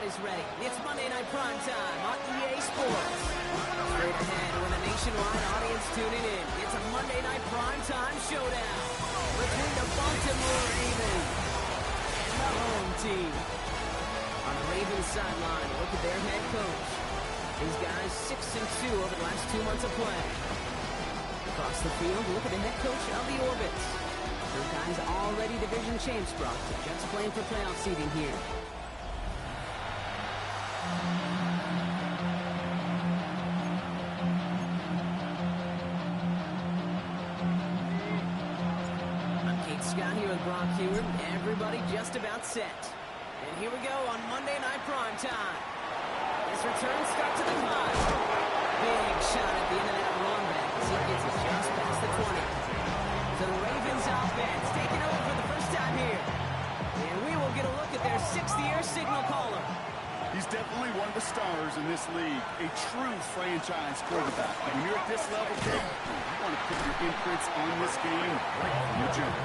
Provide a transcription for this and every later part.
Everybody's ready. It's Monday Night Prime Time on EA Sports. Straight ahead with a nationwide audience tuning in. It's a Monday Night Prime Time showdown between the Baltimore Ravens and the home team. On the Ravens sideline, look at their head coach. These guys 6-2 over the last 2 months of play. Across the field, look at the head coach of the Orbits. Their guys already division champs, Brock. Just playing for playoff seeding here. I'm Kate Scott here with Brock Hewitt. Everybody just about set. And here we go on Monday Night Prime Time. This return starts at the 5. Big shot at the end of that run back as he gets it just past the 20. So the Ravens offense taking over for the first time here. And we will get a look at their 6th-year signal caller. He's definitely one of the stars in this league, a true franchise quarterback. When you're at this level, Kate, you want to put your imprints on this game right from the jump.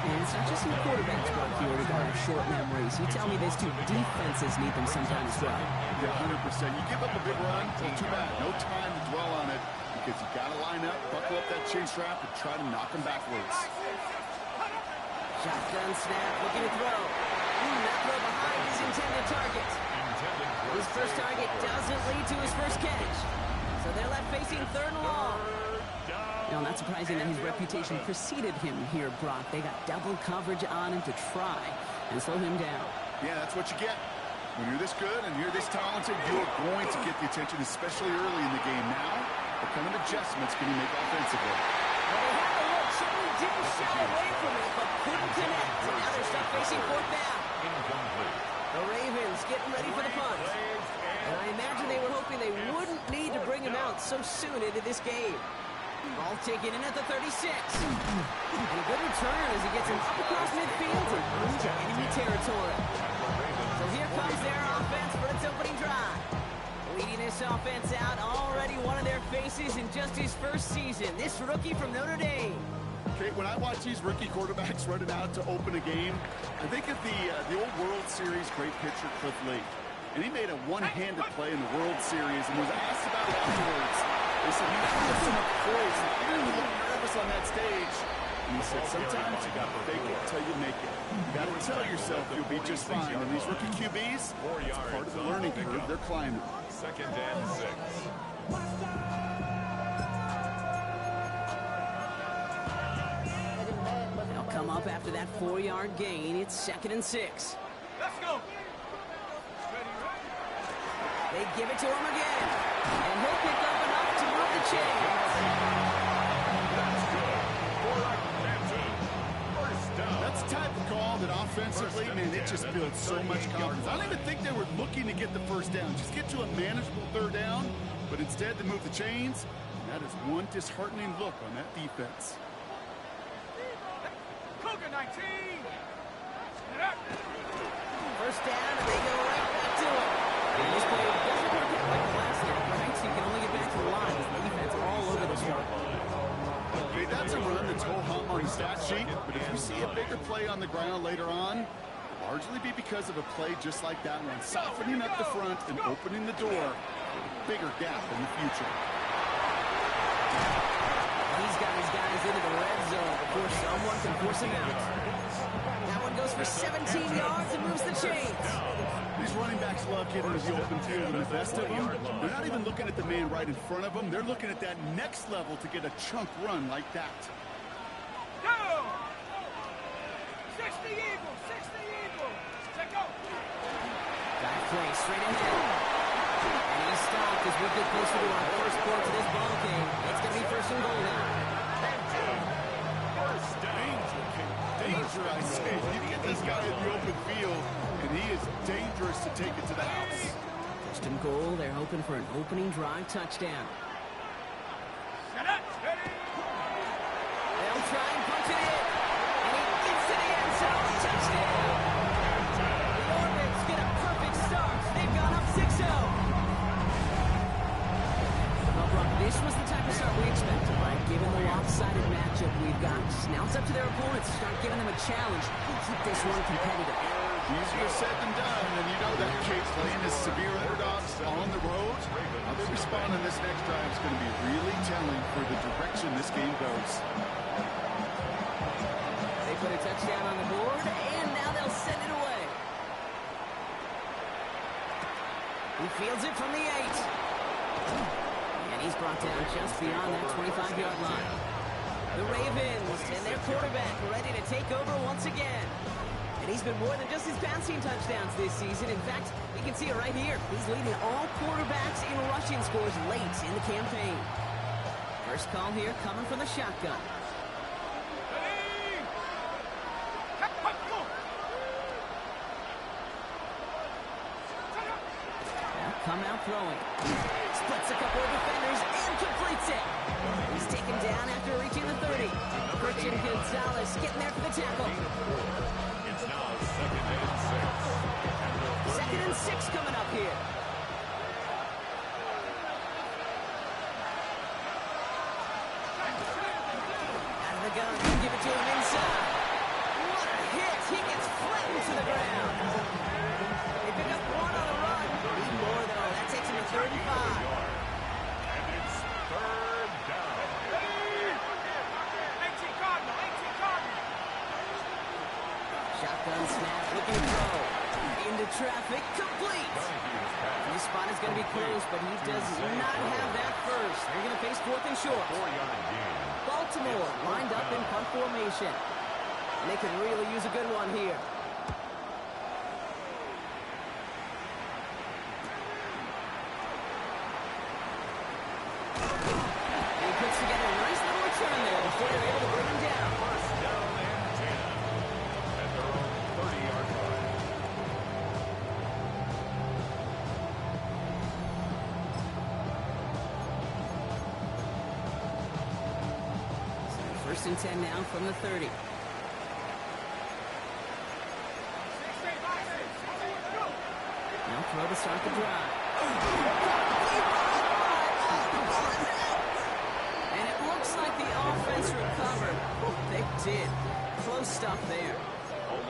And it's not just your quarterbacks, Brock Hewitt, who got short memories. You tell me these two defenses need them sometimes as well. Yeah, 100%. You give up a big run, well, too bad. No time to dwell on it because you got to line up, buckle up that chin strap, and try to knock them backwards. Shotgun snap, looking to throw. That throw behind his intended target. His first target doesn't lead to his first catch. So they're left facing 3rd and long. You know, not surprising that his reputation preceded him here, Brock. They got double coverage on him to try and slow him down. Yeah, that's what you get. When you're this good and you're this talented, you're going to get the attention, especially early in the game. Now, what kind of adjustments can you make offensively? Well, they had the look. Certainly didn't shy away from it, but couldn't connect. And now they're stuck facing 4th down. The Ravens getting ready for the punt. And I imagine they were hoping they wouldn't need to bring him out so soon into this game. Ball taken in at the 36. And a good return as he gets him up across midfield and into enemy territory. So here comes their offense for its opening drive. Leading this offense out, already one of their faces in just his first season. This rookie from Notre Dame. Okay, when I watch these rookie quarterbacks running out to open a game, I think of the old World Series great pitcher Cliff Lee. And he made a one-handed play in the World Series and was asked about it afterwards. They said he had so much poise and he didn't look nervous on that stage. And he said sometimes you got to fake it till you make it. You got to tell yourself you'll be just fine. And these rookie QBs, it's part of the learning curve they're climbing. 2nd and 6. They'll come up after that 4-yard gain. It's 2nd and 6. Let's go. They give it to him again. And he'll pick up enough to move the chains. That's the type of call that offensively, man, it just builds so much confidence. I don't even think they were looking to get the first down. Just get to a manageable 3rd down, but instead they move the chains. And that is one disheartening look on that defense. Cougar 19. First down, and they go right back to it. And this play doesn't work out like the last time, right? So you can only get back to the line with the defense all over this one. Okay, that's a run that's ho-hum on the stat sheet, but if you see a bigger play on the ground later on, it'll largely be because of a play just like that one, softening up the front and opening the door for a bigger gap in the future. He's got his guys into the red zone before someone can force him out. That one goes for 17 yards and moves the chains. These running backs love getting into the open field, and the best of them, they're not even looking at the man right in front of them. They're looking at that next level to get a chunk run like that. Go! 60 Eagles, 60 Eagles. Check out. Back play straight ahead. And he's stopped as we get closer to our first quarter to this ball game. It's going to be 1st and goal now. Danger, I say. You get this guy in the open field, and he is dangerous to take it to the house. 1st and goal. They're hoping for an opening drive touchdown. They'll try and punch it in. And he gets to the end zone. Touchdown. The Orbits get a perfect start. They've gone up 6-0. Well, Brock, this was the type of start we expected, right? Given the lopsided matchup we've got. Now it's up to their opponents to start giving them a challenge and keep this one competitive. Easier said than done, and you know that Kate playing as severe underdogs on the road. How they respond in this next drive is going to be really telling for the direction this game goes. They put a touchdown on the board, and now they'll send it away. He fields it from the 8. And he's brought down just beyond that 25-yard line. The Ravens and their quarterback ready to take over once again. And he's been more than just his passing touchdowns this season. In fact, you can see it right here. He's leading all quarterbacks in rushing scores late in the campaign. First call here coming from the shotgun. Come out throwing. Splits a couple of defenders and completes it. He's taken down after reaching the 30. Christian Gonzalez getting there for the tackle. It's now 2nd and 6. 2nd and 6 coming up here. Out of the gun, give it to him inside. What a hit! He gets flattened to the ground. They pick up 1 on the run. Need more though. That takes him to 35. And it's 3rd down. 18 Cardinal, 18 Cardinal. Shotgun snap, looking to throw. Into traffic, complete. This spot is going to be close, but he does not have that first. They're going to face 4th and short. 4-yard gain. Baltimore lined up in punt formation. And they could really use a good one here. And he puts together a nice little return there before they're able to bring him down. First down and 10. At their own 30-yard line. So 1st and 10 now from the 30. Now throw to start the drive. And it looks like the offense recovered. They did. Close stuff there.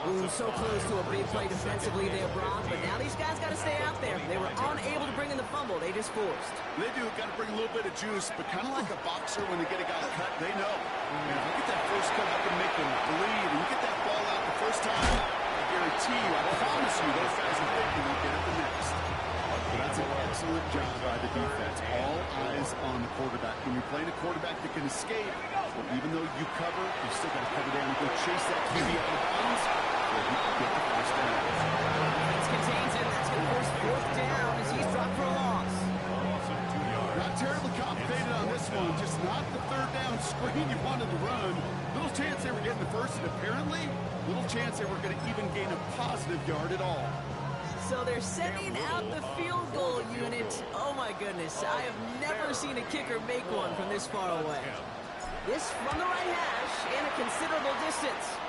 Ooh, so close to a big play defensively there, Brock. But now these guys got to stay out there. They were unable to bring in the fumble. They just forced. They do. Got to bring a little bit of juice, but kind of like a boxer when they get a guy cut, they know. And if you get that first cut up and make them bleed, and you get that ball out the first time, I guarantee you, I promise you, those guys are thinking they'll get it the next. But that's an excellent job by the defense. All eyes on the quarterback. When you're playing a quarterback that can escape, well, even though you cover, you still got to cover down and go chase that QB out of bounds, or you can get the first down. Defense contains him. That's going to force 4th down as he's dropped for a loss. Not terribly complicated on this one. Just not the 3rd down screen you wanted to run. Little chance they were getting the first, and apparently, little chance they were going to even gain a positive yard at all. So they're sending out the field goal unit. Oh my goodness, I have never seen a kicker make one from this far away. This from the right hash and a considerable distance.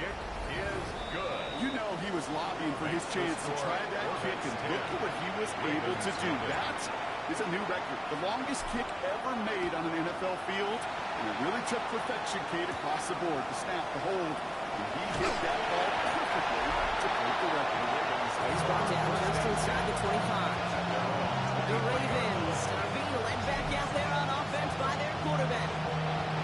Kick is good. You know he was lobbying for his chance to try that kick, and look at what he was able to do. That is a new record. The longest kick ever made on an NFL field, and it really took perfection, Kate, across the board. The snap, the hold, and he hit that ball perfectly to break the record. He's brought down just inside the 25. The Ravens are being led back out there on offense by their quarterback.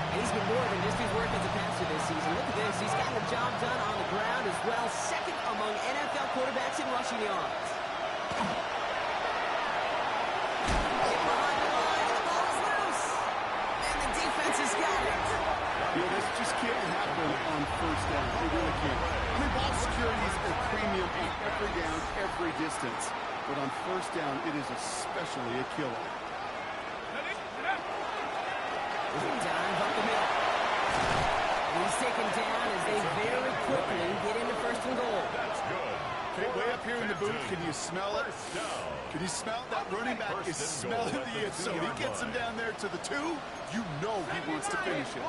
And he's been more than just his work as a passer this season. Look at this. He's got the job done on the ground as well. 2nd among NFL quarterbacks in rushing yards. Get behind the line, and the ball is loose. And the defense has got it. Yeah, this just can't happen on 1st down. It really can't. I mean, ball security is a premium on every down, every distance. But on 1st down, it is especially a killer. Dive up the middle. He's taken down as they very quickly get into first and goal. That's good. Okay, way up here in the booth, can you smell it? Can you smell that running back is smelling the end zone? He gets him down there to the 2. You know he wants to finish it.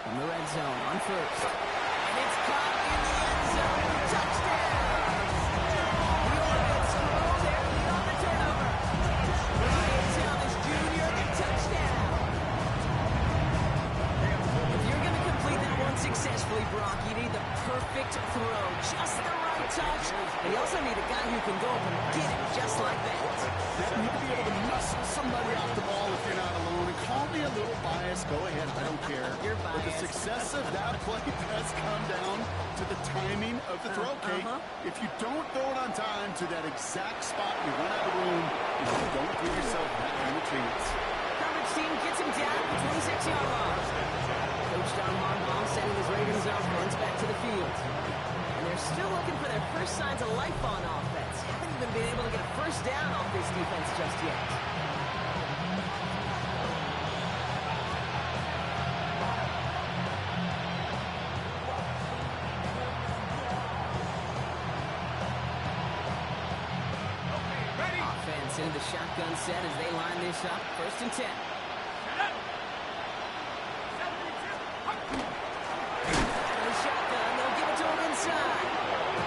From the red zone on first. And it's caught in the end zone. Touchdown! The Oregon's throw there on the turnover. Brian Thomas Jr., the touchdown. If you're going to complete that one successfully, Brock, you need the perfect throw. Just the right touch. And you also need a guy who can go up and get it just like that. You need to be able to muscle somebody off the ball if you're not alone. And call me a little biased. Go ahead. I don't care. You're But the biased. success of that play does come down to the timing of the throw, Kate. If you don't throw it on time to that exact spot, you run out of room, and you don't give yourself that kind of chance. Herbert's team gets him down at the 26-yard line. Coach John Harbaugh sending his Ravens offense back to the field. And they're still looking for their first signs of life on offense. Haven't even been able to get a first down off this defense just yet. Offense into the shotgun set as they line this up. First and 10. The shotgun, they'll give it to him inside.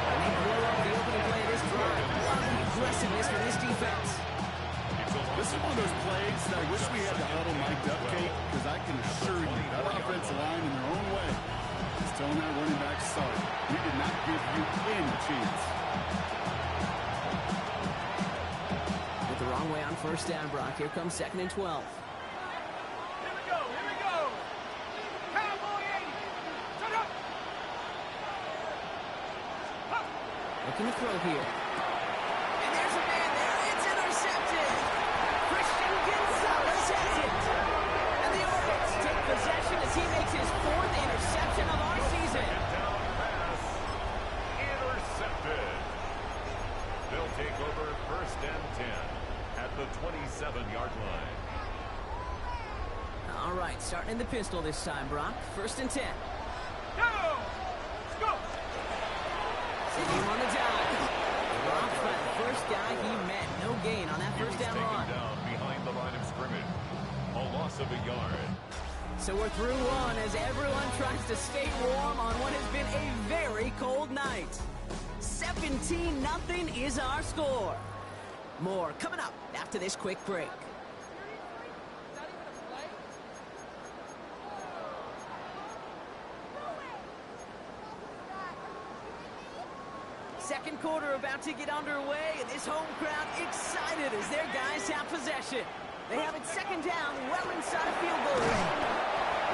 And they blow up the opening play of this drive. Love the aggressiveness for this defense. This is one of those plays that I wish we had the huddle mic'd up, Kate, because I can assure you that offensive line in their own way is telling that running back, sorry, we did not give you any chance. With the wrong way on first down, Brock. Here comes second and 12. Looking to throw here. And there's a man there. It's intercepted. Christian Gonzalez has it. And the Oregon take possession as he makes his 4th interception of our season. Down pass. Intercepted. They'll take over first and 10 at the 27-yard line. All right, starting in the pistol this time, Brock. First and 10. Sitting him on the dive. Blocked by the first guy he met. No gain on that first down run. Down behind the line of scrimmage. A loss of a yard. So we're through one as everyone tries to stay warm on what has been a very cold night. 17-0 is our score. More coming up after this quick break. Second quarter about to get underway, and this home crowd excited as their guys have possession. They have it second down, well inside a field goal range.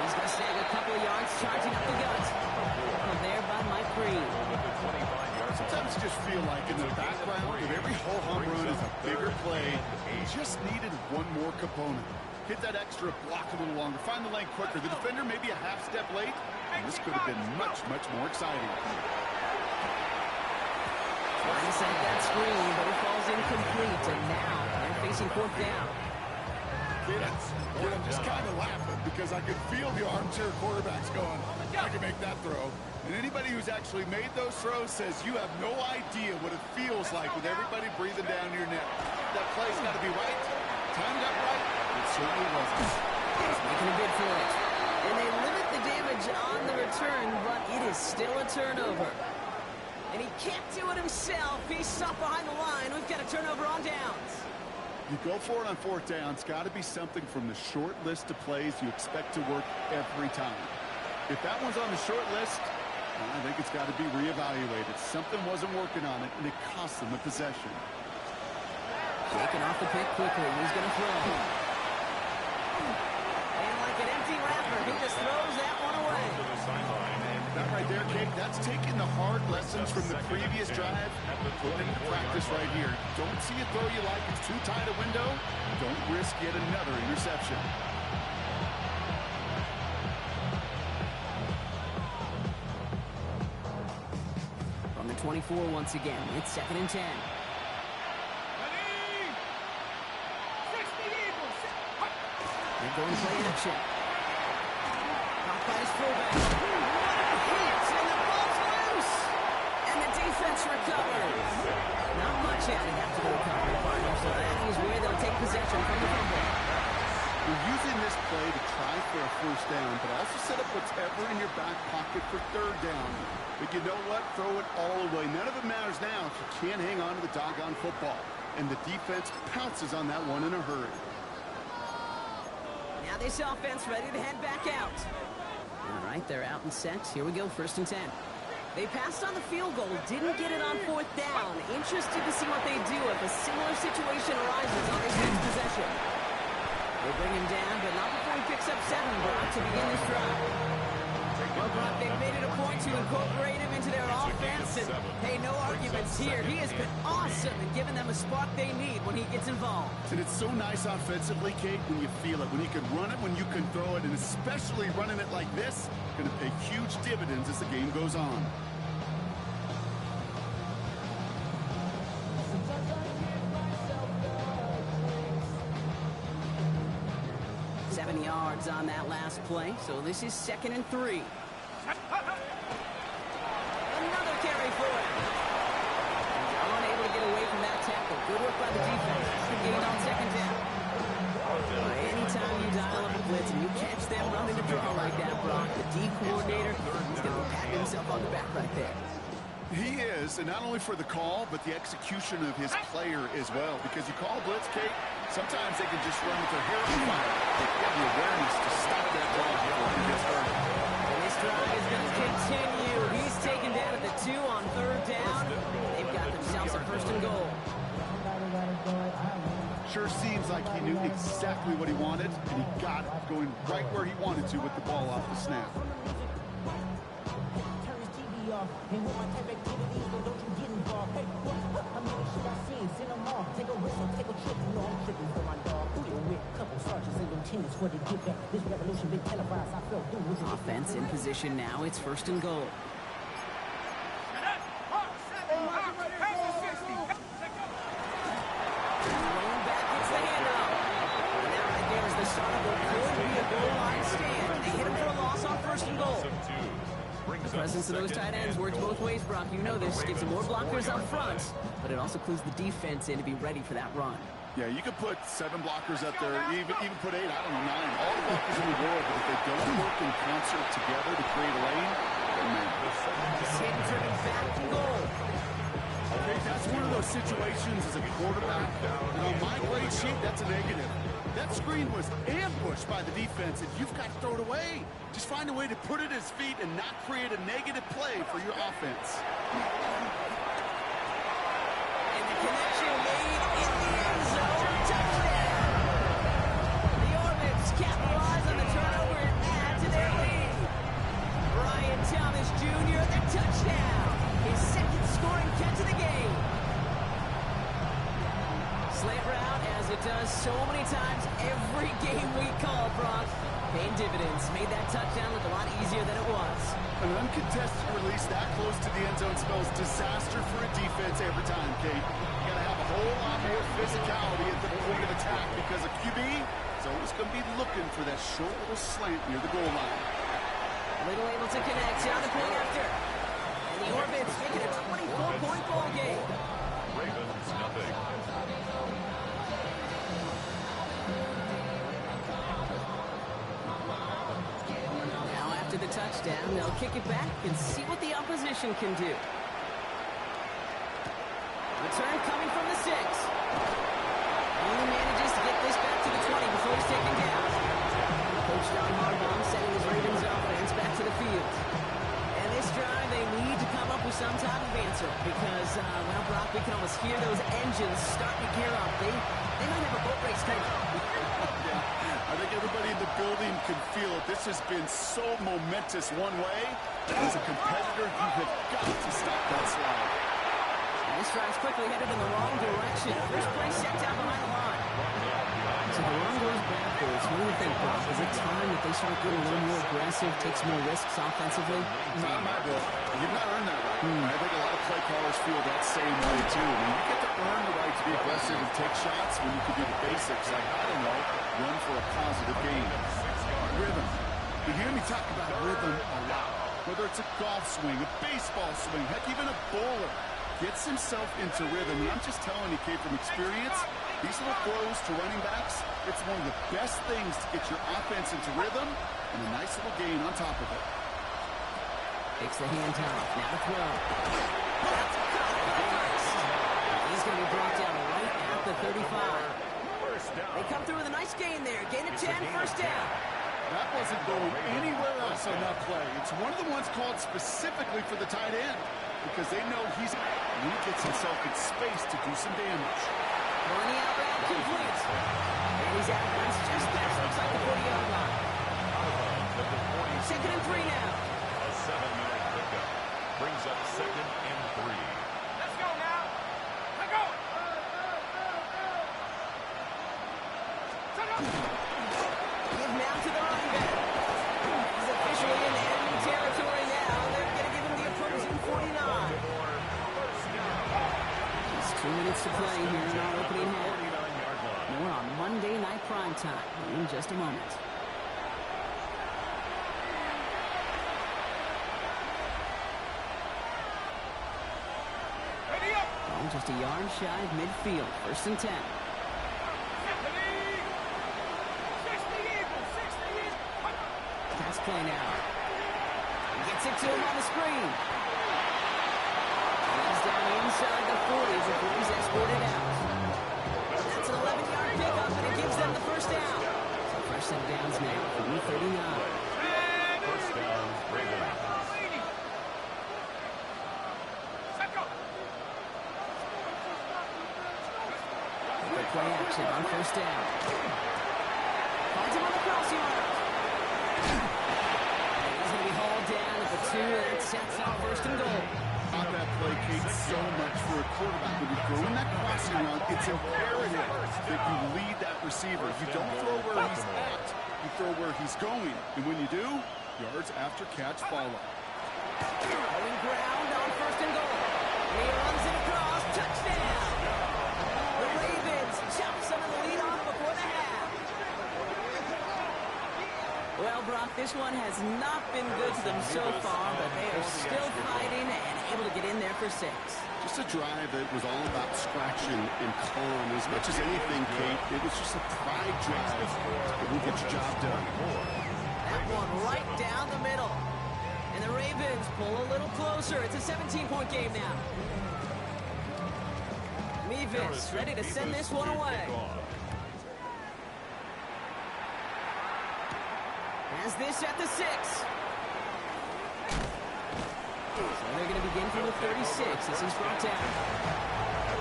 He's going to snag a couple of yards, charging up the gut. From there by Mike Green. Sometimes you just feel like in the background of every whole home run is a bigger play. You just needed one more component. Hit that extra block a little longer. Find the lane quicker. The defender maybe a half step late. And this could have been much, much more exciting. Trying to set that screen, but it falls incomplete. And now they're facing 4th down. I'm just kind of laughing because I can feel the armchair quarterbacks going, I can make that throw. And anybody who's actually made those throws says you have no idea what it feels like with everybody breathing down your neck. That play's got to be right. Timed up right. It certainly wasn't. He's making a bid for it. And they limit the damage on the return, but it is still a turnover. And he can't do it himself. He's stopped behind the line. We've got a turnover on downs. You go for it on 4th down. It's got to be something from the short list of plays you expect to work every time. If that one's on the short list, I think it's got to be reevaluated. Something wasn't working on it, and it cost them the possession. Shaking off the pick quickly. He's going to throw. And like an empty wrapper, he just throws that one away. That right there, Kate, that's taking the hard lessons from the previous drive, putting into practice right here. Don't see a throw you like. It's too tight a window. Don't risk yet another interception. From the 24 once again, it's 2nd and 10. They're going play action. Caught by his fullback. What a hit! And the ball's loose! And the defense recovers. Not much added after the recovery, partner, so that is where they'll take possession from the fumble. You're using this play to try for a first down, but also set up whatever in your back pocket for third down. But you know what? Throw it all away. None of it matters now if you can't hang on to the doggone football. And the defense pounces on that one in a hurry. Now this offense ready to head back out. All right, they're out and set. Here we go, 1st and 10. They passed on the field goal, didn't get it on 4th down. Interested to see what they do if a similar situation arises on this next possession. They bring him down, but not before he picks up 7, Brock, to begin this drive. Well, Brock, they've made it a point to incorporate him into their offense, and hey, no arguments here. He has been awesome in giving them a spark they need when he gets involved. And it's so nice offensively, Kate, when you feel it, when you can run it, when you can throw it, and especially running it like this, going to pay huge dividends as the game goes on. Yards on that last play, so this is 2nd and 3. Another carry for him. Unable to get away from that tackle. Good work by the defense. Good gain on 2nd down. Anytime you dial up a blitz and you catch them running the draw like that, Brock, the D coordinator, he's going to pat himself on the back right there. He is, and not only for the call, but the execution of his player as well. Because you call blitz, Kate, sometimes they can just run with their hair on fire. They have the awareness to stop that ball before it gets hurt. And this drive is going to continue. He's taken down at the 2 on 3rd down. They've got themselves a 1st and goal. Sure seems like he knew exactly what he wanted, and he got it going right where he wanted to with the ball off the snap. And with my type activities, but don't you get involved. Hey, what? How many should I see? Send them off. Take a whistle, take a trip. You know I'm tripping for my dog. Who you with? Couple sergeants and lieutenants for the get back. This revolution been televised. I felt through with offense in position now. It's 1st and goal. Back gets the handoff. Now right there is the start of what could be a goal line stand. They hit him for a loss on 1st and goal. The presence of those tight ends works both ways, Brock. You know this. Gives them more blockers up front, but it also clues the defense in to be ready for that run. Yeah, you could put 7 blockers up there, even put 8, I don't know, 9. All the blockers in the world, but if they don't work in concert together to create a lane, He's hit and driven back to goal. Okay, that's one of those situations as a quarterback, and on my grade sheet, that's a negative. That screen was ambushed by the defense, and you've got to throw it away. Just find a way to put it at his feet and not create a negative play for your offense. And the connection made in the end zone. Touchdown! The Orbits capitalize on the turnover and add to their lead. Brian Thomas Jr., the touchdown. His 2nd scoring catch of the game. Slant route, as it does so many times every game we call, Brock. Paying dividends. Made that touchdown look a lot easier than it was. An uncontested release that close to the end zone spells disaster for a defense every time, Kate. You got to have a whole lot more physicality at the point of attack because a QB is always going to be looking for that short little slant near the goal line. Little able to connect on the point after. And the Orbits make it a 24-point ball game. Ravens nothing. To the touchdown, they'll kick it back and see what the opposition can do. Return coming from the 6. Only manages to get this back to the 20 before he's taken down. Coach John Harbaugh sending his Ravens offense back to the field. And this drive, they need to come up with some type of answer because, well, Brock, we can almost hear those engines starting to gear up. They might have a boat race coming. I think everybody in the building can feel it. This has been so momentous one way. As a competitor, you have got to stop that slide. This drive's quickly headed in the wrong direction. First play set down behind the line. So the run goes backwards. What do you think, Bob? Is it time that they start getting a little more aggressive, take some more risks offensively? Not in my book. You've not earned that right. I think a lot of play callers feel that same way, too. I mean, you get to earn the right to be aggressive and take shots when you can do the basics, like, I don't know, run for a positive gain. Rhythm. You hear me talk about rhythm a lot. Whether it's a golf swing, a baseball swing, heck, even a bowler gets himself into rhythm. And I'm just telling you, Kate, from experience, these little throws to running backs, it's one of the best things to get your offense into rhythm and a nice little gain on top of it. Takes the handoff. Now to throw. That's caught. He's going to be brought down right at the 35. They come through with a nice gain there. Gain of 10, first down. That wasn't going anywhere else on that play. It's one of the ones called specifically for the tight end because they know he gets himself in space to do some damage. Money out route complete. And he's out of bounds just past looks like the 40-yard line. Second and 3 now. A 7-yard pickup brings up second and 3. Let's go now. Let's go. Give now to the running back. He's officially in enemy territory now. They're going to give him the opposing 49. Just 2 minutes to play here in our opening half. More on Monday Night Primetime in just a moment. Oh, just a yard shy of midfield. First and 10. Pass play now. Gets it to him on the screen. He's down inside the 40 before he's escorted out. That's an 11-yard pickup, and it gives them the first down. So first set of downs now from the 39. First down, Ravens. Quick play action on first down. Finds him on the crossing line. He's going to be hauled down at the 2, and it sets up first and goal. Not that play, Kate, so much for a quarterback. When you're throwing that crossing route, it's imperative that you lead that receiver. You don't throw where he's at. You throw where he's going. And when you do, yards after catch follow. Holding ground on first and goal. He runs it across. Touchdown. The Ravens chop some of the lead off before the half. Well, Brock, this one has not been good to them so far, but they are still fighting and able to get in there for 6. Just a drive that was all about scratching and clawing. As much as anything, Kate, it was just a pride drive that will get your job done. That one right down the middle. And the Ravens pull a little closer. It's a 17-point game now. Mevis ready to send this one away. Has this at the 6. So they're going to begin from the 36 as he's brought down.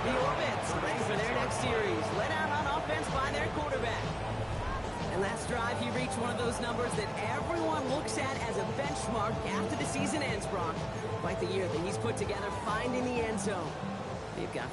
The Orbits ready for their next series. Let out on offense by their quarterback. And last drive, he reached one of those numbers that everyone looks at as a benchmark after the season ends, Brock. Quite the year that he's put together finding the end zone. They've got